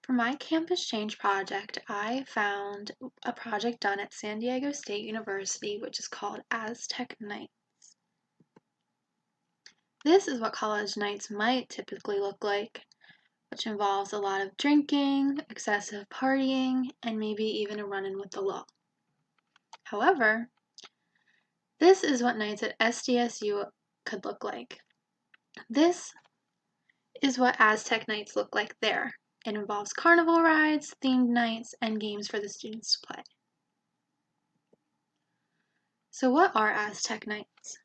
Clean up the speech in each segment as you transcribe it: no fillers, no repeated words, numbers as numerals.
For my campus change project, I found a project done at San Diego State University, which is called Aztec Nights. This is what college nights might typically look like, which involves a lot of drinking, excessive partying, and maybe even a run-in with the law. However, this is what nights at SDSU could look like. This is what Aztec Nights look like there. It involves carnival rides, themed nights, and games for the students to play. So what are Aztec Nights?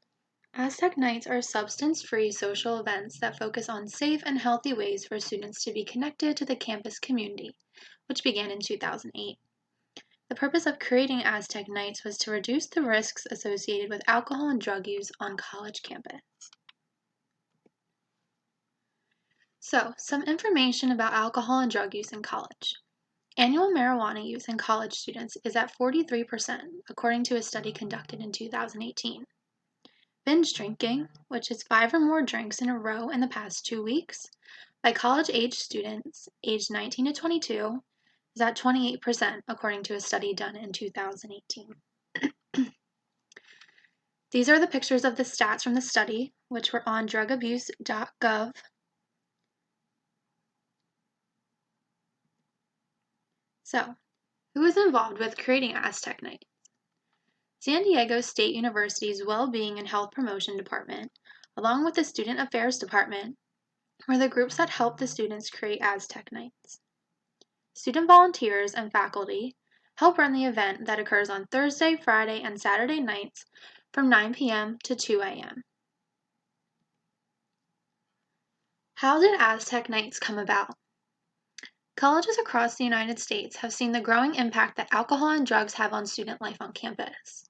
Aztec Nights are substance-free social events that focus on safe and healthy ways for students to be connected to the campus community, which began in 2008. The purpose of creating Aztec Nights was to reduce the risks associated with alcohol and drug use on college campus. So, some information about alcohol and drug use in college. Annual marijuana use in college students is at 43%, according to a study conducted in 2018. Binge drinking, which is 5 or more drinks in a row in the past 2 weeks, by college-age students aged 19 to 22, is at 28%, according to a study done in 2018. These are the pictures of the stats from the study, which were on drugabuse.gov. So, who is involved with creating Aztec Nights? San Diego State University's Well-Being and Health Promotion Department, along with the Student Affairs Department, were the groups that helped the students create Aztec Nights. Student volunteers and faculty help run the event that occurs on Thursday, Friday, and Saturday nights from 9 p.m. to 2 a.m. How did Aztec Nights come about? Colleges across the United States have seen the growing impact that alcohol and drugs have on student life on campus.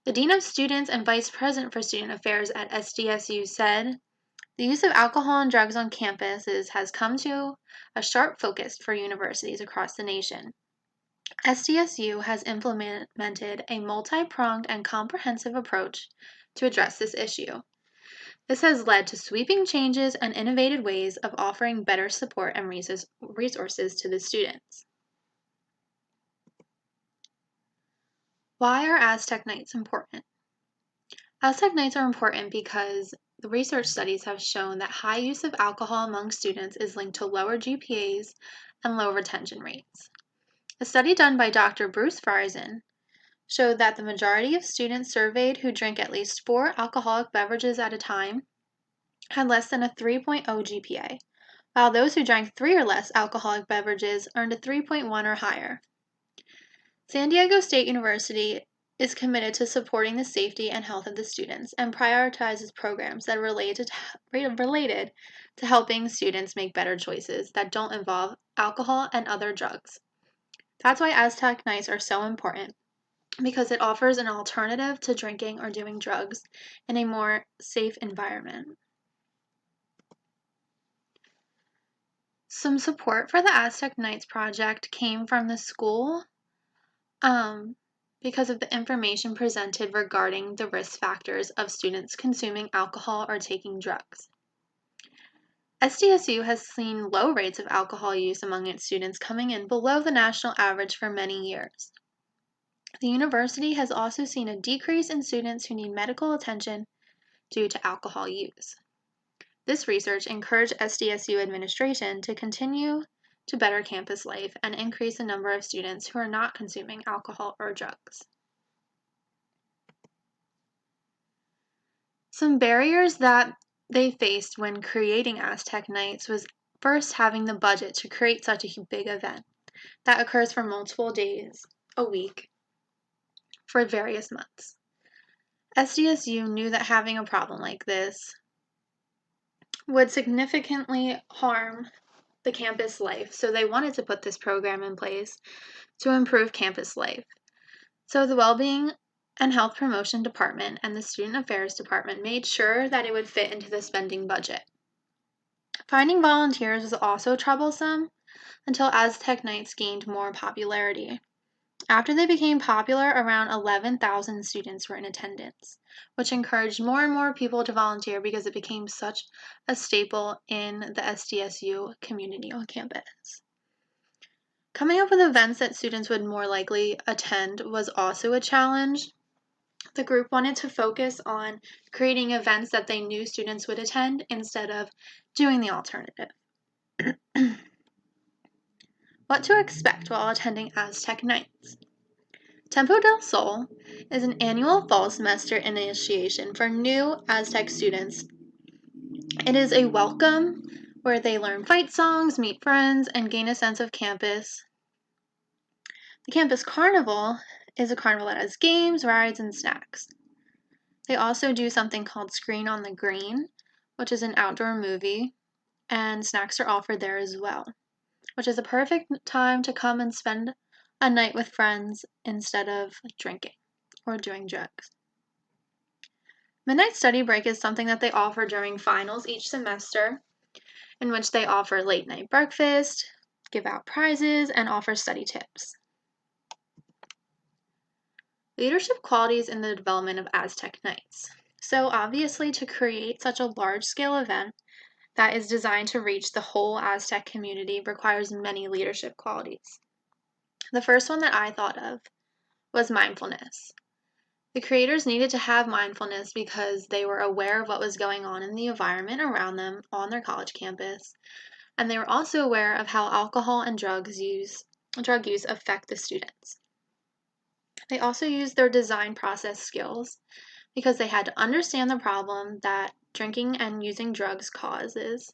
The Dean of Students and Vice President for Student Affairs at SDSU said, "The use of alcohol and drugs on campuses has come to a sharp focus for universities across the nation. SDSU has implemented a multi-pronged and comprehensive approach to address this issue. This has led to sweeping changes and innovative ways of offering better support and resources to the students." Why are Aztec Nights important? Aztec Nights are important because the research studies have shown that high use of alcohol among students is linked to lower GPAs and low retention rates. A study done by Dr. Bruce Friesen showed that the majority of students surveyed who drank at least 4 alcoholic beverages at a time had less than a 3.0 GPA, while those who drank 3 or less alcoholic beverages earned a 3.1 or higher. San Diego State University is committed to supporting the safety and health of the students and prioritizes programs that are related to helping students make better choices that don't involve alcohol and other drugs. That's why Aztec Nights are so important, because it offers an alternative to drinking or doing drugs in a more safe environment. Some support for the Aztec Nights project came from the school because of the information presented regarding the risk factors of students consuming alcohol or taking drugs. SDSU has seen low rates of alcohol use among its students, coming in below the national average for many years. The university has also seen a decrease in students who need medical attention due to alcohol use. This research encouraged SDSU administration to continue to better campus life and increase the number of students who are not consuming alcohol or drugs. Some barriers that they faced when creating Aztec Nights was first having the budget to create such a big event that occurs for multiple days a week for various months. SDSU knew that having a problem like this would significantly harm the campus life, so they wanted to put this program in place to improve campus life. So the Wellbeing and Health Promotion Department and the Student Affairs Department made sure that it would fit into the spending budget. Finding volunteers was also troublesome until Aztec Nights gained more popularity. After they became popular, around 11,000 students were in attendance, which encouraged more and more people to volunteer because it became such a staple in the SDSU community on campus. Coming up with events that students would more likely attend was also a challenge. The group wanted to focus on creating events that they knew students would attend instead of doing the alternative. What to expect while attending Aztec Nights. Tempo del Sol is an annual fall semester initiation for new Aztec students. It is a welcome where they learn fight songs, meet friends, and gain a sense of campus. The campus carnival is a carnival that has games, rides, and snacks. They also do something called Screen on the Green, which is an outdoor movie, and snacks are offered there as well, which is a perfect time to come and spend a night with friends instead of drinking or doing drugs. Midnight study break is something that they offer during finals each semester, in which they offer late night breakfast, give out prizes, and offer study tips. Leadership qualities in the development of Aztec Nights. So obviously, to create such a large-scale event that is designed to reach the whole Aztec community requires many leadership qualities. The first one that I thought of was mindfulness. The creators needed to have mindfulness because they were aware of what was going on in the environment around them on their college campus, and they were also aware of how alcohol and drug use affect the students. They also used their design process skills because they had to understand the problem that drinking and using drugs causes,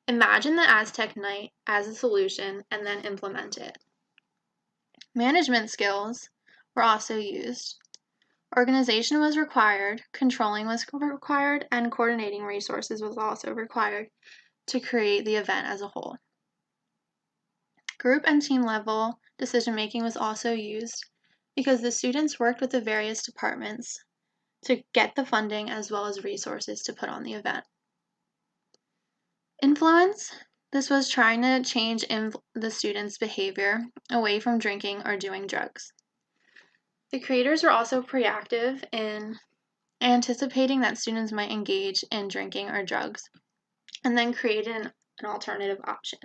imagine the Aztec night as a solution, and then implement it. Management skills were also used. Organization was required, controlling was required, and coordinating resources was also required to create the event as a whole. Group and team level decision making was also used because the students worked with the various departments to get the funding as well as resources to put on the event. Influence. This was trying to change the students' behavior away from drinking or doing drugs. The creators were also proactive in anticipating that students might engage in drinking or drugs, and then created an alternative option.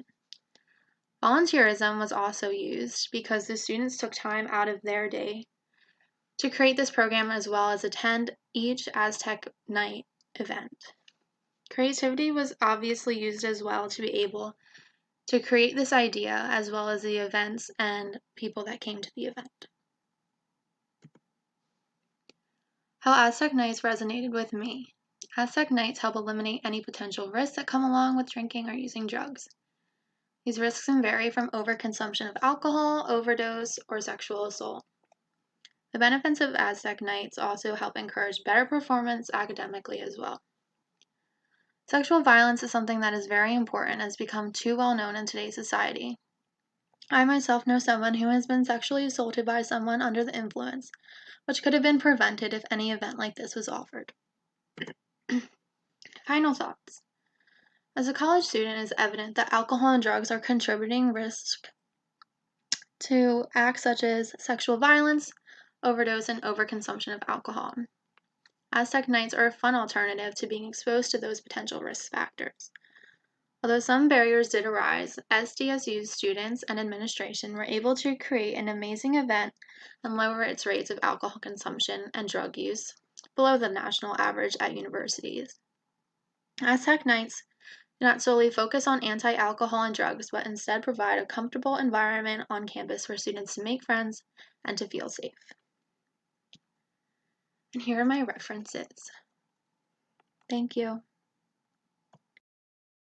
Volunteerism was also used because the students took time out of their day to create this program as well as attend each Aztec night event. Creativity was obviously used as well to be able to create this idea as well as the events and people that came to the event. How Aztec Nights resonated with me. Aztec Nights help eliminate any potential risks that come along with drinking or using drugs. These risks can vary from overconsumption of alcohol, overdose, or sexual assault. The benefits of Aztec Nights also help encourage better performance academically as well. Sexual violence is something that is very important and has become too well known in today's society. I myself know someone who has been sexually assaulted by someone under the influence, which could have been prevented if any event like this was offered. Final thoughts. As a college student, it is evident that alcohol and drugs are contributing risk to acts such as sexual violence, overdose, and overconsumption of alcohol. Aztec Nights are a fun alternative to being exposed to those potential risk factors. Although some barriers did arise, SDSU's students and administration were able to create an amazing event and lower its rates of alcohol consumption and drug use below the national average at universities. Aztec Nights do not solely focus on anti-alcohol and drugs, but instead provide a comfortable environment on campus for students to make friends and to feel safe. And here are my references. Thank you.